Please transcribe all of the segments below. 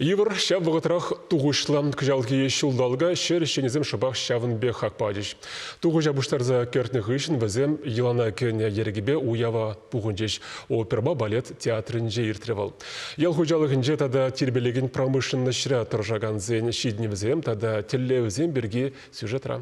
Ивар шав вғытрақ туғышлам кжалки шулдалга шер шенезем шабақ шавын бе хақпадыш. Туғы жабыштарза кертніх үшін візем елана кене ергебе уява бұғынжеш. Оперба балет театрын же иртревал. Ел хұжалығынже тада тербелеген промышленны шыра тұржаған зен шидні візем тада телле візем берге сюжетра.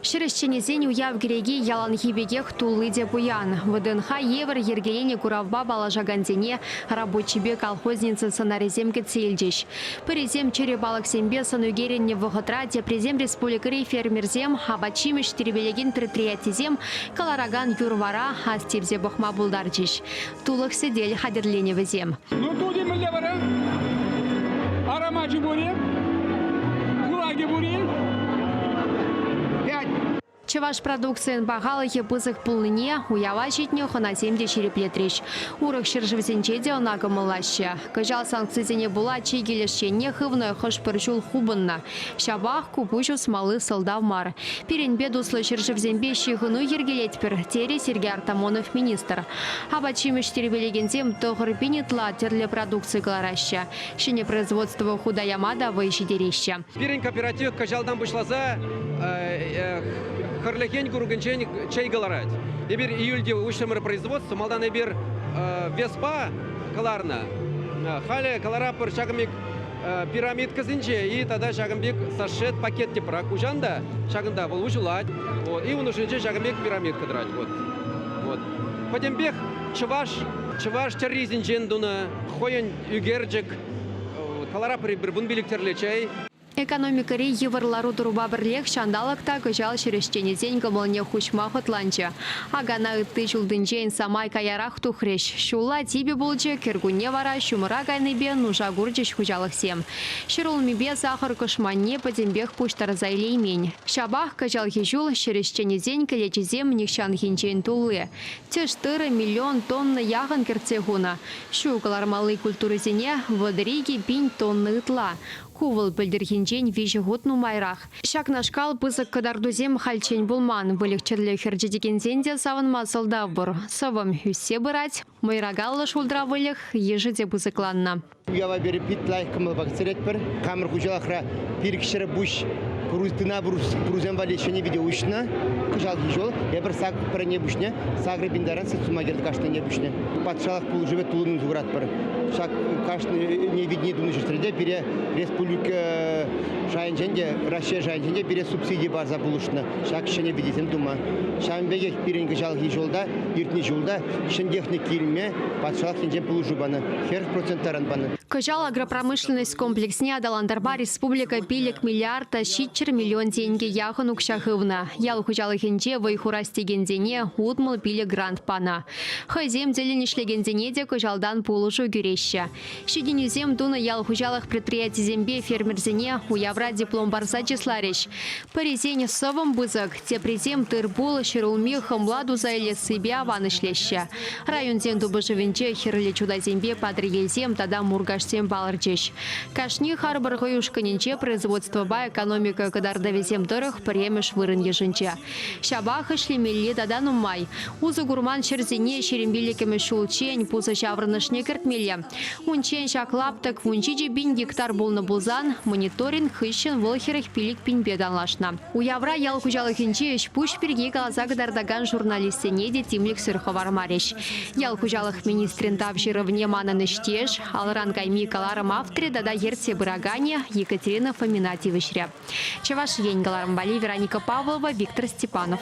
Шерещенезен уяв гереги ялан хибегех тулыде буян. ВДНХ евр ергелене куравба балажагандене рабочебе колхозницы санареземке цельдещ. Перезем черебалак сембе санугеренне вғытра депрезем республикари фермерзем абачимеш теребелеген предприятизем калараган юрвара астепзе бахма булдарчиш. Тулых седель хадерлене везем. Ну туди милля бара. Арамачи бурим. Кулаги бурим. Чеваш продукциян бағалығы бұзық пулныне уява жетіне хоназемде череплетреш. Урық шыржывзенчеде онағы мылашы. Кажал санкцизене була чейгелешчене хывной хышпыржул хубынна. Шабах купушу смалы сылдав мар. Перенбе дуслы шыржывзенбе шихыну ергелетпір, тері Сергей Артамонов министр. Абачимеш теребелегензем тоғыр бенетла терле продукции глараща. Шене производство худоямада выйшедереща. Перен кооператив кажалдан бұшлаза Харлехень гургенчен чай галарать. Ибир июльде ушемер производство, малдан ибир веспа каларна. Хале калара пыр шагамик пирамид казинче и тогда шагамик сашет пакет тепра кужанда шаганда был ужулать. Вот и он уже шагамик пирамид кадрать. Вот. Потембех чаваш терризинчен дуна хоен югерджик калара прибир бунбилик терлечай. Экономикари еврлару туруба бірлек шандалықта күжал шерештенезен кымылне хушма хотланча. Агана ытты жылдынчен самай каярах тухреш. Шула тибе болчы кергуне вара шумыра гайныбе нужа гурджеш хужалық сем. Шырулмебе сахар кышманне падембех пуштар зайлеймень. Шабах күжал хижул шерештенезен калечезем нихшан хинчен тулы. Тештыры миллион тонны яғын керцегуна. Шу калармалы культурызене водыриги пинь тонны ытла. Кувыл білдіргенжен вежі ғот нумайрақ. Шак нашкал пызық кадардузем хальчен булман. Вылікчерлі херджедегензен де савынма сылдав бұр. Савым үссе бұрать, майрагаллы шулдра вылық ежі де пызықланна. Уява бері пит лайық кымыл бақсырет бір. Камыр құжалақра перікшірі бұш. Пұрыздына бұрузен валешіне виде ұшына. Күжал ежол. Ебір сақ піріне бұшне. Сағры биндаран сыз сумагерді қашты не бұшне. Патшалық пұл живет тулының зұғырат бір. Шак кашны не видне дуны жестреде бере республика жайынженде, Россия жайынженде бере субсидии бар за пулышны. Шак шене видетем дума. Шамбеге пиренгі жалғы жолда, ертіне жолда, шендехне килме, патшалық хенжен пулы жубаны. Хер проценттаран баны. Кажал агропромышленность комплексне адаландарба республика пилек миллиарда щитчер миллион деньги яхын укшахывна. Ял хужалы хенже вайхурастегензене утмыл пилек грант пана. Хайзем деленешлегензене де кажалдан пулышу гюреща. Щединюзем дуна ял хужалых предприятий зембе фермерзене уявра диплом барса числарещ. Паризень совым бызык, тепрезем тырбул шерулми хымладу зайле себя ванышлеща. Район зем дубыжевенче херле чуда зембе падригельзем тада мургашсем баларчещ. Кашни харбаргы юшканенче производство ба экономика кадардавезем дырых премеш вырын еженче. Шабах ишлемелли тада нумай. Узы гурман шерзене шерембеликеме шулчень пузы шаврынышне кертмеле. Унчен шаклаптык вунчиджи бин гектар болны булзан, мониторинг хыщен волхерых пилик пинбе данлашна. Уявра ял хужалыхинче пуш перге галаза дардаган журналистене де тимлик сырховар мареш. Ял хужалых министрин тавшировне манан иштеш, алран кайми каларым автре дада ерце бырагане Екатерина Фоминатьевичря. Чеваш ень галарым бали Вероника Павлова, Виктор Степанов.